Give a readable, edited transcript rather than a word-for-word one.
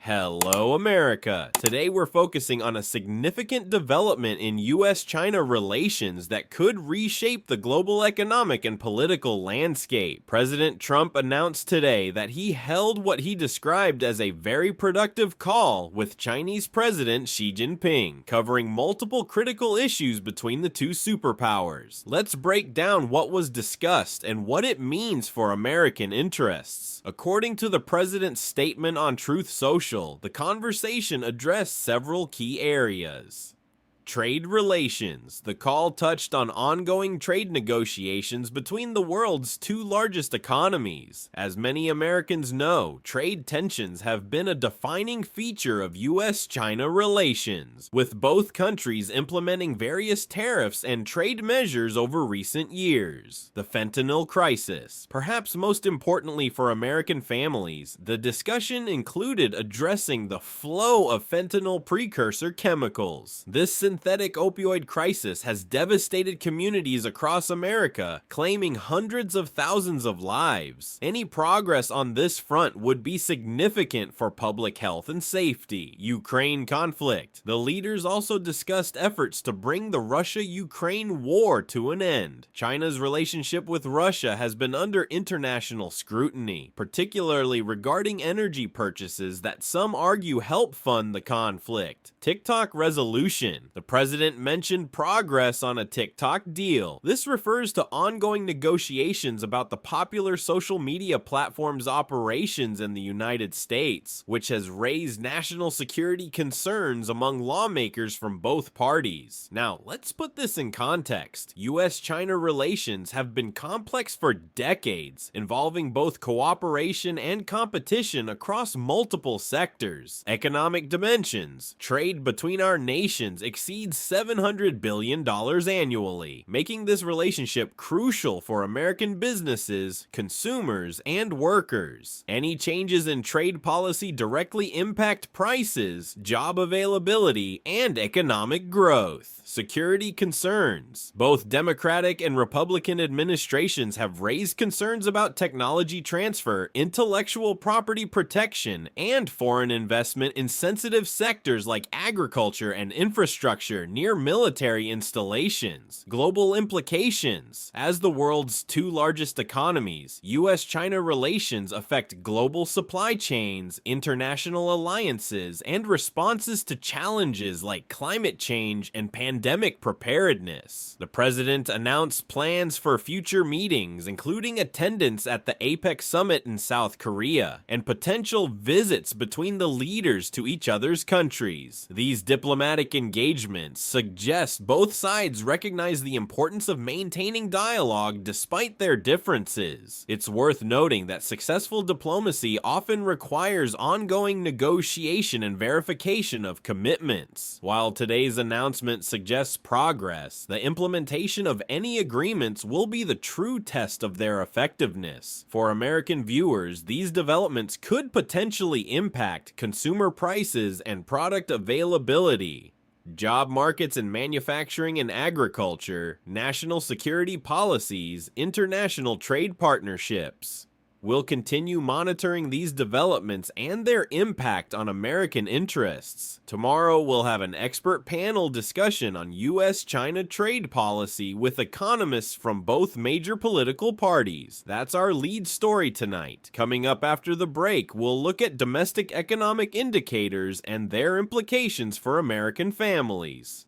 Hello, America! Today we're focusing on a significant development in US-China relations that could reshape the global economic and political landscape. President Trump announced today that he held what he described as a very productive call with Chinese President Xi Jinping, covering multiple critical issues between the two superpowers. Let's break down what was discussed and what it means for American interests. According to the president's statement on Truth Social, the conversation addressed several key areas. Trade relations. The call touched on ongoing trade negotiations between the world's two largest economies. As many Americans know, trade tensions have been a defining feature of US-China relations, with both countries implementing various tariffs and trade measures over recent years. The fentanyl crisis. Perhaps most importantly for American families, the discussion included addressing the flow of fentanyl precursor chemicals. This synthetic opioid crisis has devastated communities across America, claiming hundreds of thousands of lives. Any progress on this front would be significant for public health and safety. Ukraine conflict. The leaders also discussed efforts to bring the Russia-Ukraine war to an end. China's relationship with Russia has been under international scrutiny, particularly regarding energy purchases that some argue help fund the conflict. TikTok resolution. The president mentioned progress on a TikTok deal. This refers to ongoing negotiations about the popular social media platform's operations in the United States, which has raised national security concerns among lawmakers from both parties. Now, let's put this in context. US-China relations have been complex for decades, involving both cooperation and competition across multiple sectors. Economic dimensions. Trade between our nations exceeds $700 billion annually, making this relationship crucial for American businesses, consumers, and workers. Any changes in trade policy directly impact prices, job availability, and economic growth. Security concerns. Both Democratic and Republican administrations have raised concerns about technology transfer, intellectual property protection, and foreign investment in sensitive sectors like agriculture and infrastructure near military installations. Global implications. As the world's two largest economies, US-China relations affect global supply chains, international alliances, and responses to challenges like climate change and pandemic preparedness. The president announced plans for future meetings, including attendance at the APEC summit in South Korea, and potential visits between the leaders to each other's countries. These diplomatic engagements suggest both sides recognize the importance of maintaining dialogue despite their differences. It's worth noting that successful diplomacy often requires ongoing negotiation and verification of commitments. While today's announcement suggests progress, the implementation of any agreements will be the true test of their effectiveness. For American viewers, these developments could potentially impact consumer prices and product availability, job markets in manufacturing and agriculture, national security policies, international trade partnerships. We'll continue monitoring these developments and their impact on American interests. Tomorrow, we'll have an expert panel discussion on US-China trade policy with economists from both major political parties. That's our lead story tonight. Coming up after the break, we'll look at domestic economic indicators and their implications for American families.